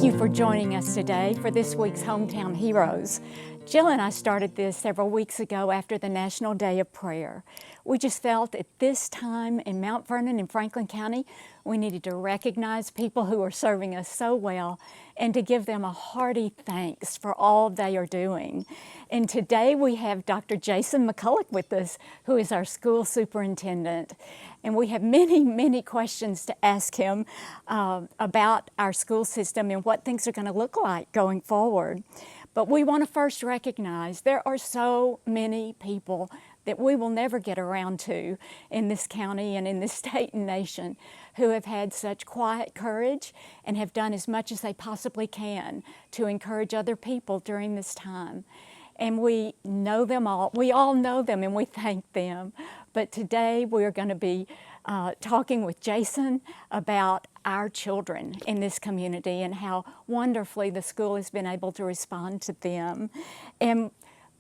you for joining us today for this week's Hometown Heroes. Jill and I started this several weeks ago after the National Day of Prayer. We just felt at this time in Mt Vernon in Franklin County, we needed to recognize people who are serving us so well and to give them a hearty thanks for all they are doing. And today we have Dr. Jason McCullough with us, who is our school superintendent. And we have many questions to ask him about our school system and what things are going to look like going forward. But we want to first recognize there are so many people that we will never get around to in this county and in this state and nation who have had such quiet courage and have done as much as they possibly can to encourage other people during this time. And we know them all. We all know them and we thank them. But today we are going to be talking with Jason about our children in this community and how wonderfully the school has been able to respond to them. And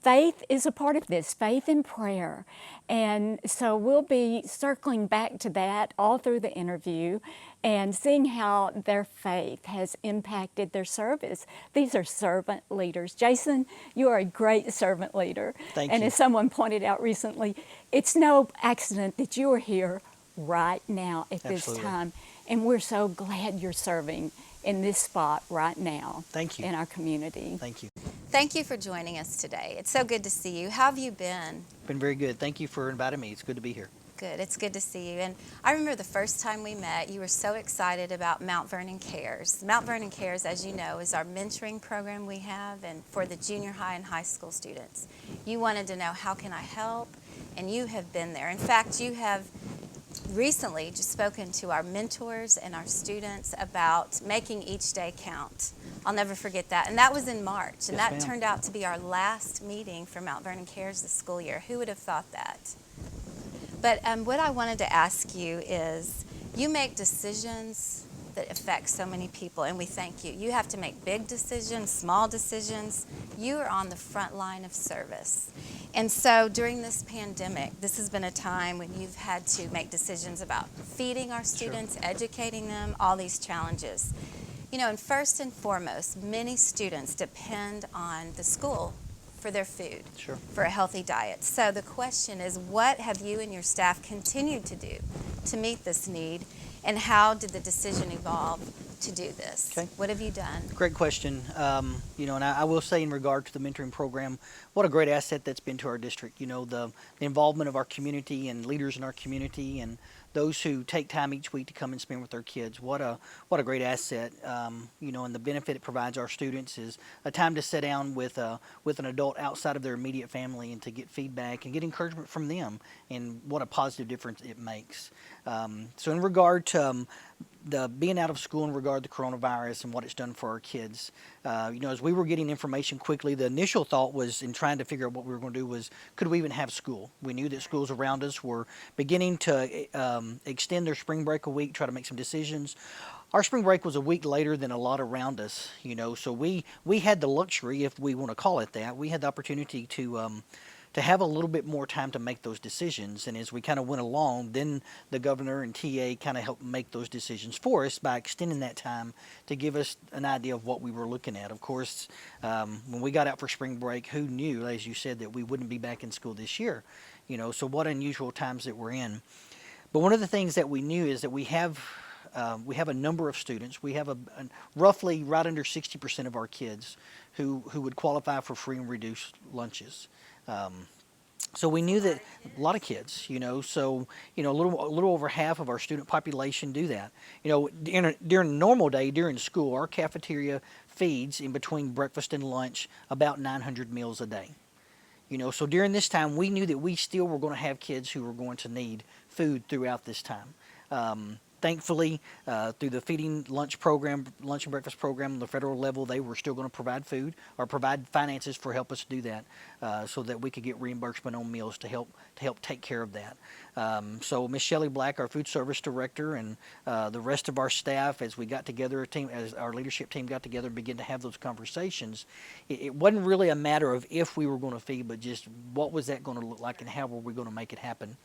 faith is a part of this, faith and prayer. And so we'll be circling back to that all through the interview and seeing how their faith has impacted their service. These are servant leaders. Jason, you are a great servant leader. Thank you. And as someone pointed out recently, it's no accident that you are here right now at this time. And we're so glad you're serving in this spot right now. Thank you. In our community. Thank you. Thank you for joining us today. It's so good to see you. How have you been? Been very good. Thank you for inviting me. It's good to be here. Good. It's good to see you. And I remember the first time we met, you were so excited about Mt Vernon Cares. Mt Vernon Cares, as you know, is our mentoring program we have and for the junior high and high school students. You wanted to know, how can I help? And you have been there. In fact, you have recently just spoken to our mentors and our students about making each day count. I'll never forget that. And that was in March. And Yes, that turned out to be our last meeting for Mt Vernon Cares this school year. Who would have thought that? But what I wanted to ask you is, you make decisions that affect so many people, and we thank you. You have to make big decisions, small decisions. You are on the front line of service. And so during this pandemic, this has been a time when you've had to make decisions about feeding our students, educating them, all these challenges. You know, and first and foremost, many students depend on the school for their food, for a healthy diet. So the question is, what have you and your staff continued to do to meet this need, and how did the decision evolve to do this? Okay. What have you done? Great question. You know, and I will say in regard to the mentoring program, what a great asset that's been to our district. You know, the involvement of our community and leaders in our community and those who take time each week to come and spend with their kids. What a great asset. You know, and the benefit it provides our students is a time to sit down with an adult outside of their immediate family and to get feedback and get encouragement from them, and what a positive difference it makes. So in regard to the being out of school in regard to coronavirus and what it's done for our kids, you know, as we were getting information quickly, the initial thought was, in trying to figure out what we were going to do, was, could we even have school? We knew that schools around us were beginning to extend their spring break a week, try to make some decisions. Our spring break was a week later than a lot around us, you know, so we had the luxury, if we want to call it that, we had the opportunity to have a little bit more time to make those decisions. And as we kind of went along, then the governor and TA kind of helped make those decisions for us by extending that time to give us an idea of what we were looking at. Of course, when we got out for spring break, who knew, as you said, that we wouldn't be back in school this year? You know, so what unusual times that we're in. But one of the things that we knew is that we have a number of students. We have roughly right under 60% of our kids who would qualify for free and reduced lunches. So we knew that a lot of kids, you know, so, you know, a little over half of our student population do that. You know, during a normal day, during school, our cafeteria feeds, in between breakfast and lunch, about 900 meals a day. You know, so during this time, we knew that we still were going to have kids who were going to need food throughout this time. Thankfully, through the feeding lunch and breakfast program on the federal level, they were still going to provide food or provide finances for help us do that, so that we could get reimbursement on meals to help take care of that. So Miss Shelley Black, our food service director, and the rest of our staff, as we got together, as our leadership team got together and began to have those conversations, it wasn't really a matter of if we were going to feed, but just what was that going to look like and how were we going to make it happen.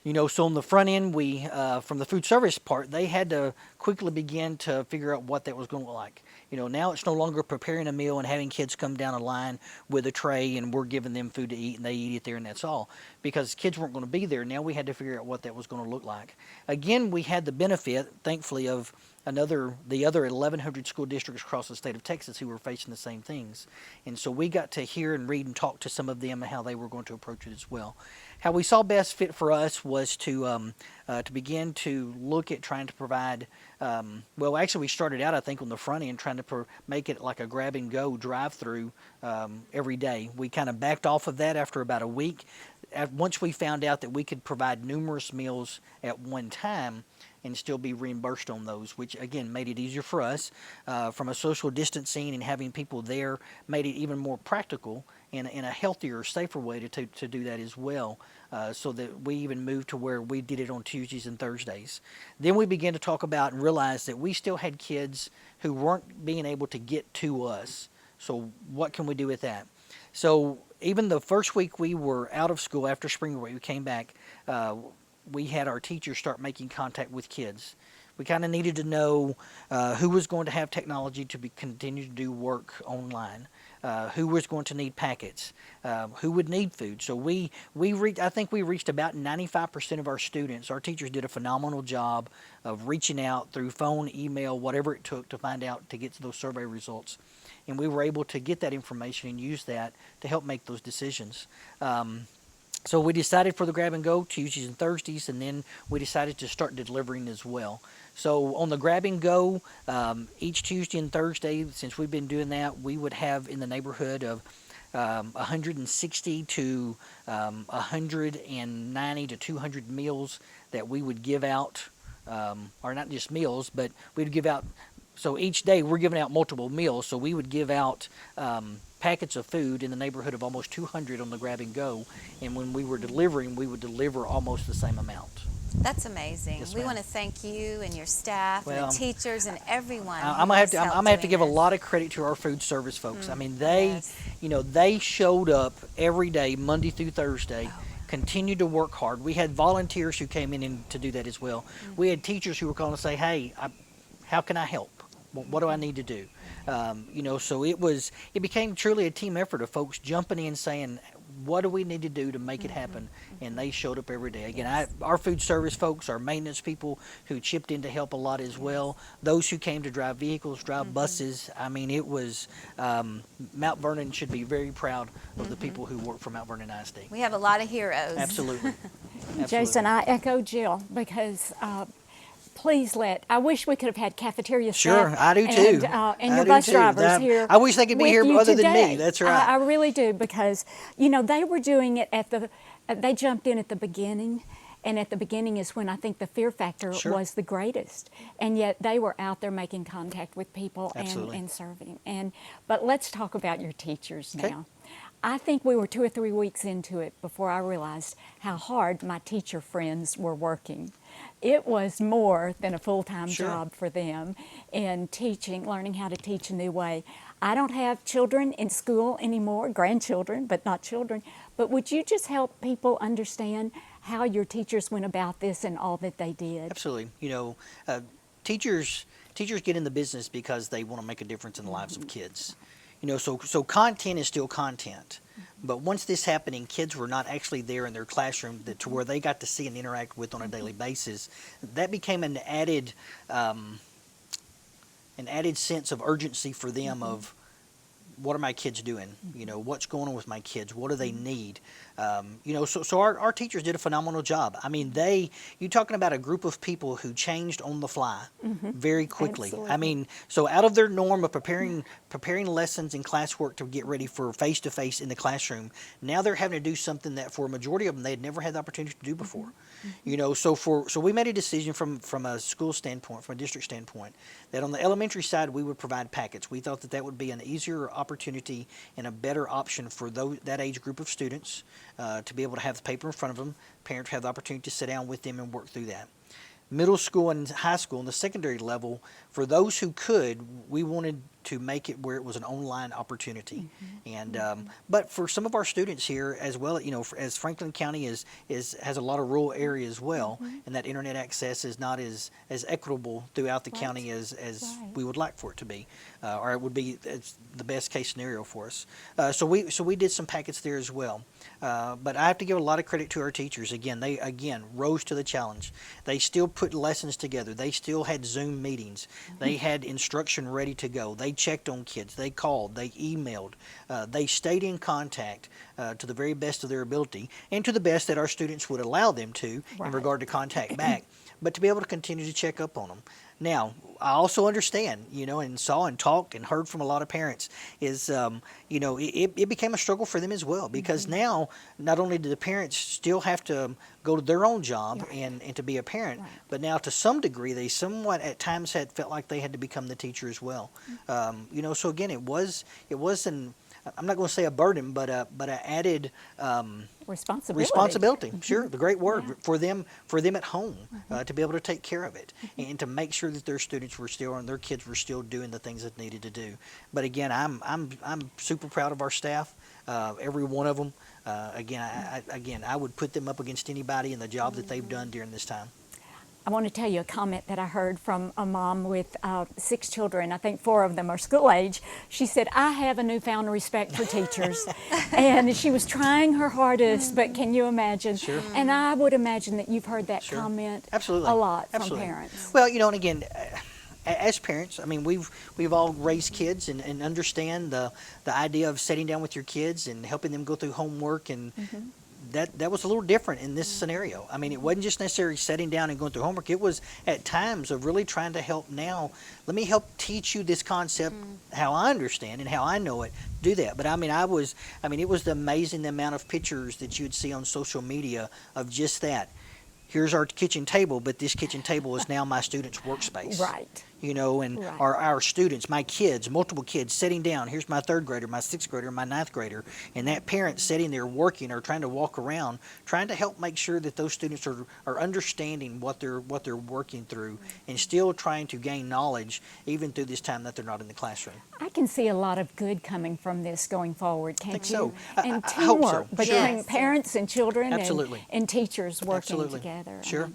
You know, so on the front end, we, from the food service part, they had to quickly begin to figure out what that was going to look like. Now it's no longer preparing a meal and having kids come down a line with a tray and we're giving them food to eat and they eat it there and that's all. Because kids weren't going to be there. Now we had to figure out what that was going to look like. Again, we had the benefit, thankfully, of the other 1,100 school districts across the state of Texas who were facing the same things. And so we got to hear and read and talk to some of them and how they were going to approach it as well. How we saw best fit for us was to begin to look at trying to provide, well, actually we started out, I think, on the front end trying to make it like a grab-and-go drive-through every day. We kind of backed off of that after about a week. Once we found out that we could provide numerous meals at one time and still be reimbursed on those, which again made it easier for us from a social distancing and having people there made it even more practical and in a healthier, safer way to do that as well, so that we even moved to where we did it on Tuesdays and Thursdays. Then we began to talk about and realize that we still had kids who weren't being able to get to us. So what can we do with that? So even the first week we were out of school after spring break, we came back, we had our teachers start making contact with kids. We kind of needed to know who was going to have technology to continue to do work online, who was going to need packets, who would need food. So I think we reached about 95% of our students. Our teachers did a phenomenal job of reaching out through phone, email, whatever it took to find out, to get to those survey results. And we were able to get that information and use that to help make those decisions. So we decided for the grab and go Tuesdays and Thursdays, and then we decided to start delivering as well. So on the grab and go, each Tuesday and Thursday, since we've been doing that, we would have in the neighborhood of 160 to 190 to 200 meals that we would give out, or not just meals, but we'd give out. So each day we're giving out multiple meals, so we would give out packets of food in the neighborhood of almost 200 on the grab and go, and when we were delivering, we would deliver almost the same amount. That's amazing. Yes, we ma'am. want to thank you and your staff and the teachers and everyone. I'm gonna have to give a lot of credit to our food service folks. I mean, they showed up every day, Monday through Thursday. Continued to work hard. We had volunteers who came in to do that as well. We had teachers who were calling to say, "Hey, how can I help? What do I need to do?" So it became truly a team effort of folks jumping in saying, what do we need to do to make it happen? And they showed up every day. Again, our food service folks, our maintenance people who chipped in to help a lot as well, those who came to drive vehicles, drive buses. I mean, it was, Mount Vernon should be very proud of the people who work for Mount Vernon ISD. We have a lot of heroes. Absolutely. Jason, I echo Jill because please I wish we could have had cafeteria staff. Sure, I do too. And your bus drivers here. I wish they could be here other than me. That's right. I really do, because, they were doing it they jumped in at the beginning. And at the beginning is when I think the fear factor was the greatest. And yet they were out there making contact with people and serving. But let's talk about your teachers now. I think we were 2 or 3 weeks into it before I realized how hard my teacher friends were working. It was more than a full-time job for them in teaching, learning how to teach a new way. I don't have children in school anymore, grandchildren, but not children. But would you just help people understand how your teachers went about this and all that they did? Absolutely. Teachers get in the business because they want to make a difference in the lives of kids. So content is still content. But once this happened and kids were not actually there in their classroom to where they got to see and interact with on a daily basis, that became an added sense of urgency for them of, what are my kids doing? What's going on with my kids? What do they need? So our teachers did a phenomenal job. I mean, you're talking about a group of people who changed on the fly very quickly. Absolutely. I mean, so out of their norm of preparing lessons and classwork to get ready for face-to-face in the classroom, now they're having to do something that for a majority of them they had never had the opportunity to do before. So we made a decision from a school standpoint, from a district standpoint, that on the elementary side we would provide packets. We thought that would be an easier opportunity and a better option for that age group of students to be able to have the paper in front of them. Parents have the opportunity to sit down with them and work through that. middle school and high school and the secondary level, for those who could, we wanted to make it where it was an online opportunity. And but for some of our students here as well, you know, as Franklin County has a lot of rural area as well, and that internet access is not as equitable throughout the county as we would like for it to be, or it would be the best case scenario for us. So we did some packets there as well. But I have to give a lot of credit to our teachers. Again, they rose to the challenge. They still put lessons together. They still had Zoom meetings. They had instruction ready to go. They checked on kids. They called. They emailed. They stayed in contact to the very best of their ability and to the best that our students would allow them to in regard to contact back, but to be able to continue to check up on them. Now, I also understand, you know, and saw and talked and heard from a lot of parents is, you know, it became a struggle for them as well, because now not only do the parents still have to go to their own job and to be a parent, but now to some degree they somewhat at times had felt like they had to become the teacher as well. You know, so again, it was an, I'm not going to say a burden, but an added responsibility. Sure, the great word for them at home to be able to take care of it and to make sure that their students were still and their kids were still doing the things that needed to do. But again, I'm super proud of our staff, every one of them. Again, I would put them up against anybody in the job that they've done during this time. I want to tell you a comment that I heard from a mom with 6 children. I think 4 of them are school age. She said, I have a newfound respect for teachers. And she was trying her hardest, but can you imagine? Sure. And I would imagine that you've heard that comment a lot from parents. Well, you know, and again, as parents, I mean, we've all raised kids and understand the idea of sitting down with your kids and helping them go through homework, and that was a little different in this scenario. I mean, it wasn't just necessarily sitting down and going through homework. It was at times of really trying to help. Now, let me help teach you this concept, how I understand and how I know it. Do that. But I mean, it was amazing the amount of pictures that you'd see on social media of just that. Here's our kitchen table, but this kitchen table is now my student's workspace. Right. You know, and our students, my kids, multiple kids sitting down. Here's my 3rd grader, my 6th grader, my 9th grader, and that parent sitting there working or trying to walk around, trying to help make sure that those students are understanding what they're working through and still trying to gain knowledge even through this time that they're not in the classroom. I can see a lot of good coming from this going forward, can't you? So. And I hope so. between parents and children Absolutely. and teachers working Absolutely. together. Sure.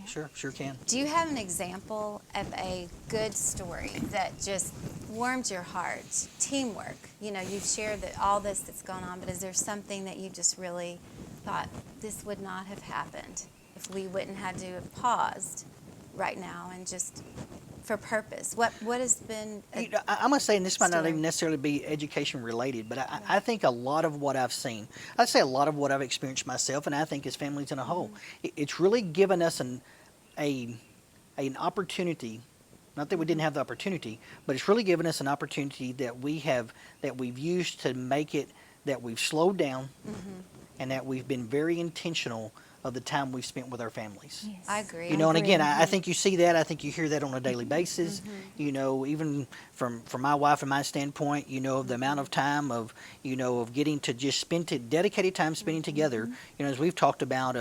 Sure can. Do you have an example of a good story that just warmed your heart? Teamwork. You know, you've shared all this that's gone on, but is there something that you just really thought this would not have happened if we wouldn't have to have paused right now and just for purpose? What has been? I'm going to say, and this might not even necessarily be education related, but I think a lot of what I've seen, I'd say a lot of what I've experienced myself, and I think as families in a whole, it's really given us an opportunity. Not that we didn't have the opportunity, but it's really given us an opportunity that we've used to make it that we've slowed down, and that we've been very intentional of the time we've spent with our families. Yes. I agree. You know, and again, I think you see that. I think you hear that on a daily basis. You know, even from my wife and my standpoint, you know, the amount of time of getting to just dedicated time spending together. You know, as we've talked about,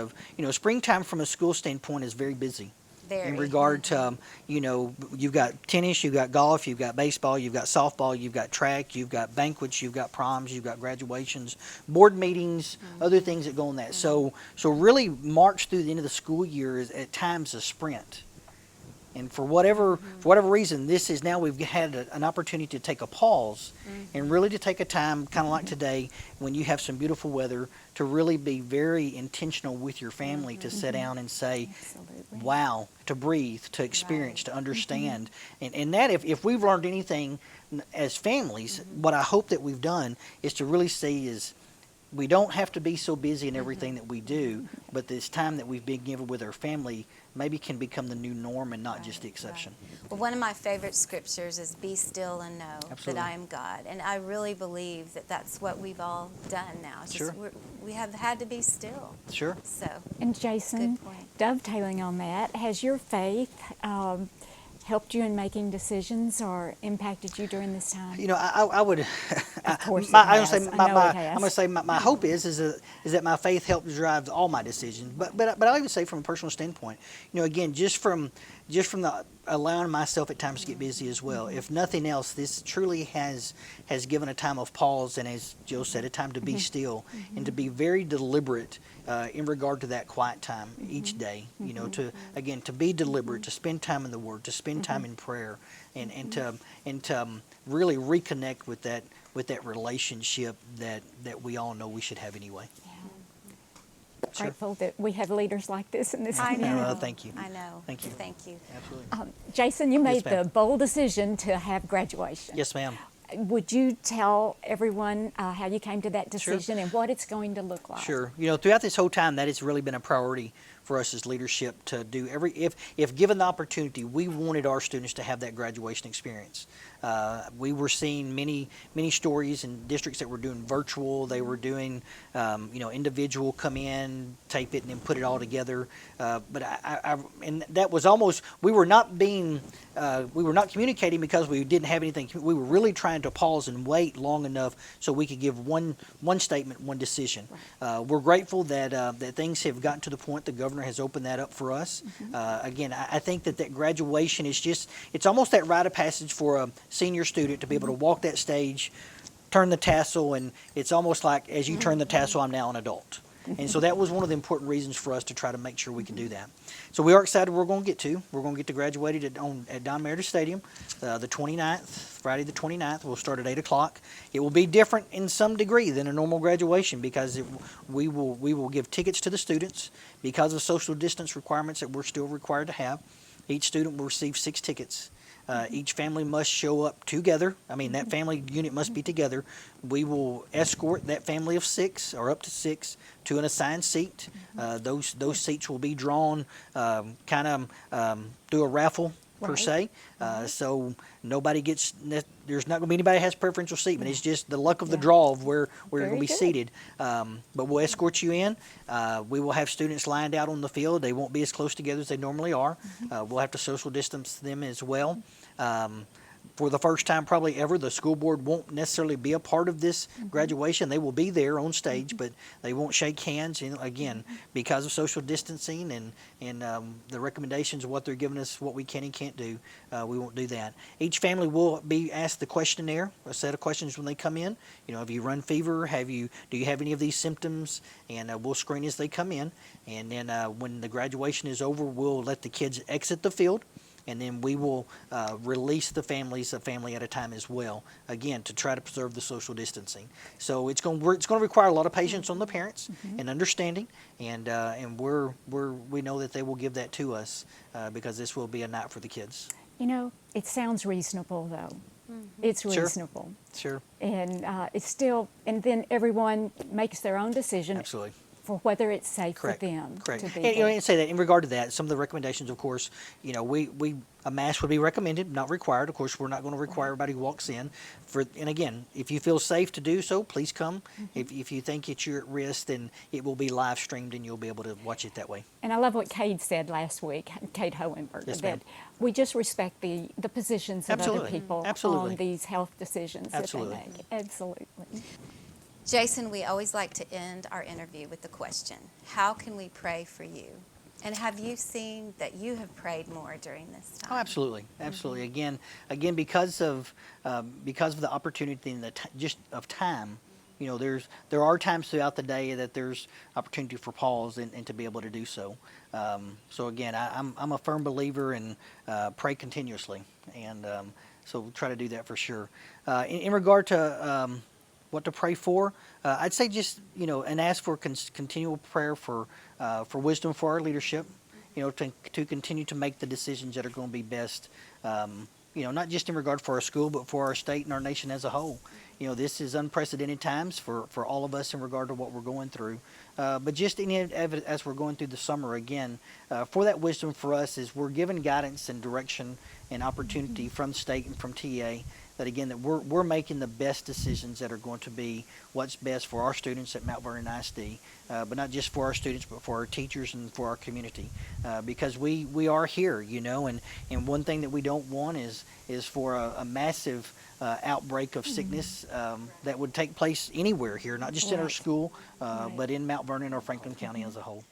springtime from a school standpoint is very busy. In regard to, you've got tennis, you've got golf, you've got baseball, you've got softball, you've got track, you've got banquets, you've got proms, you've got graduations, board meetings, other things that go on that. So really March through the end of the school year is at times a sprint. And for whatever reason, this is now we've had an opportunity to take a pause and really to take a time, kind of like today, when you have some beautiful weather, to really be very intentional with your family to sit down and say, wow, to breathe, to experience, to understand. And that if we've learned anything as families, what I hope that we've done is to really see is we don't have to be so busy in everything that we do, but this time that we've been given with our family maybe can become the new norm and not just the exception. Well, one of my favorite scriptures is be still and know that I am God. And I really believe that that's what we've all done now. It's just we have had to be still. Sure. So. And Jason, dovetailing on that, has your faith helped you in making decisions or impacted you during this time? You know, I Of course it I'm has. gonna I know it I'm has. gonna say my hope is that my faith helps drive all my decisions. But I'll even say from a personal standpoint, again, just from the allowing myself at times to get busy as well. If nothing else, this truly has given a time of pause, and as Jill said, a time to be still and to be very deliberate in regard to that quiet time each day. To be deliberate, to spend time in the Word, to spend time in prayer, and to really reconnect with that relationship that we all know we should have anyway. Sure. Grateful that we have leaders like this in this I community. know. Thank you. I know. Thank you. Thank you. Absolutely. Jason, you made ma'am. the bold decision to have graduation. Yes, ma'am. Would you tell everyone how you came to that decision and what it's going to look like? Sure. Throughout this whole time, that has really been a priority for us as leadership to do if given the opportunity, we wanted our students to have that graduation experience. We were seeing many stories in districts that were doing virtual. They were doing, individual come in, tape it, and then put it all together. But and that was almost we were not communicating because we didn't have anything. We were really trying to pause and wait long enough so we could give one statement, one decision. We're grateful that things have gotten to the point the governor has opened that up for us. Again, I think that graduation is it's almost that rite of passage for a senior student to be able to walk that stage, turn the tassel, and it's almost like as you turn the tassel, I'm now an adult. And so that was one of the important reasons for us to try to make sure we can do that. So we are excited we're going to get graduated at Don Meredith Stadium the 29th, Friday the 29th. We'll start at 8 o'clock. It will be different in some degree than a normal graduation because we will give tickets to the students because of social distance requirements that we're still required to have. Each student will receive 6 tickets. Each family must show up together. That family unit must be together. We will escort that family of 6 or up to 6 to an assigned seat. Those seats will be drawn through a raffle per se. So nobody there's not going to be anybody that has preferential seat, but it's just the luck of the draw of where you're going to be seated. But we'll escort you in. We will have students lined out on the field. They won't be as close together as they normally are. We'll have to social distance them as well. For the first time probably ever, the school board won't necessarily be a part of this graduation. They will be there on stage, but they won't shake hands. Again, because of social distancing and the recommendations of what they're giving us, what we can and can't do, we won't do that. Each family will be asked the questionnaire, a set of questions when they come in. Have you run fever? Do you have any of these symptoms? And we'll screen as they come in. And then when the graduation is over, we'll let the kids exit the field. And then we will release the families, a family at a time as well, again, to try to preserve the social distancing. So it's going to require a lot of patience on the parents and understanding, and we know that they will give that to us because this will be a night for the kids. It sounds reasonable, though. It's reasonable. Sure. And it's still, and then everyone makes their own decision. Absolutely. For whether it's safe Correct. for them Correct. to be And, there. and say that in regard to that, some of the recommendations, of course, a mask would be recommended, not required. Of course, we're not going to require everybody who walks in. And again, if you feel safe to do so, please come. If you think that you're at risk, then it will be live streamed and you'll be able to watch it that way. And I love what Cade said last week, Cade Hohenberg, Yes, that ma'am. we just respect the positions of other people Absolutely. on these health decisions Absolutely. that they make. Absolutely. Jason, we always like to end our interview with the question, how can we pray for you? And have you seen that you have prayed more during this time? Oh, absolutely. Again, because of the opportunity and just of time, there are times throughout the day that there's opportunity for pause and to be able to do so. So again, I'm a firm believer in pray continuously, and so we'll try to do that for sure. In regard to what to pray for, I'd say just and ask for continual prayer for wisdom for our leadership, to continue to make the decisions that are going to be best, not just in regard for our school, but for our state and our nation as a whole. This is unprecedented times for all of us in regard to what we're going through. But just as we're going through the summer again, for that wisdom for us is we're given guidance and direction and opportunity from the state and from TA again, that we're making the best decisions that are going to be what's best for our students at Mount Vernon ISD, but not just for our students, but for our teachers and for our community, because we are here, and one thing that we don't want is for a massive outbreak of sickness that would take place anywhere here, not just in our school, but in Mount Vernon or Franklin County as a whole.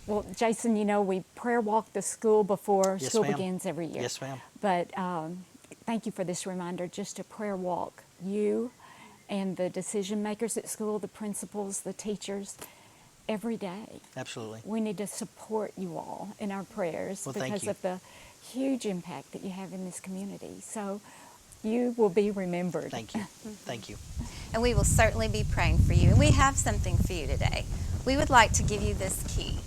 Well, Jason, we prayer walk the school before Yes, school ma'am. begins every year. Yes, ma'am. But thank you for this reminder, just to prayer walk you and the decision makers at school, the principals, the teachers, every day. Absolutely. We need to support you all in our prayers Well, thank because you. of the huge impact that you have in this community. So you will be remembered. Thank you. Thank you. And we will certainly be praying for you. And we have something for you today. We would like to give you this key.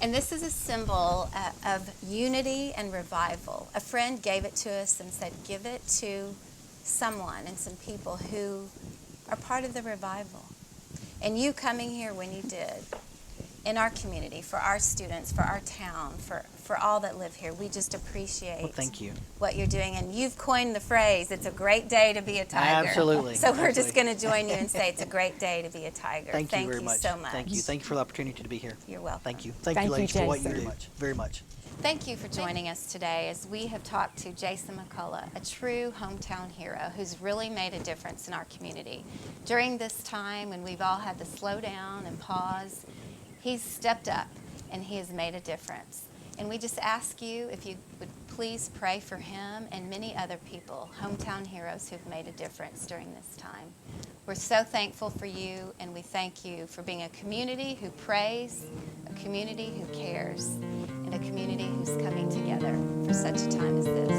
And this is a symbol of unity and revival. A friend gave it to us and said, give it to someone and some people who are part of the revival. And you coming here when you did, in our community, for our students, for our town, for all that live here, we just appreciate Thank you. what you're doing. And you've coined the phrase, it's a great day to be a tiger. Absolutely. So we're just Absolutely. going to join you and say it's a great day to be a tiger. Thank you very much. so much. Thank you. Thank you for the opportunity to be here. You're welcome. Thank you. Thank you, you, ladies, for what you Jason. do. Very much. Very much. Thank you for joining us today as we have talked to Jason McCullough, a true hometown hero who's really made a difference in our community. During this time when we've all had to slow down and pause, he's stepped up and he has made a difference. And we just ask you if you would please pray for him and many other people, hometown heroes who've made a difference during this time. We're so thankful for you, and we thank you for being a community who prays, a community who cares, and a community who's coming together for such a time as this.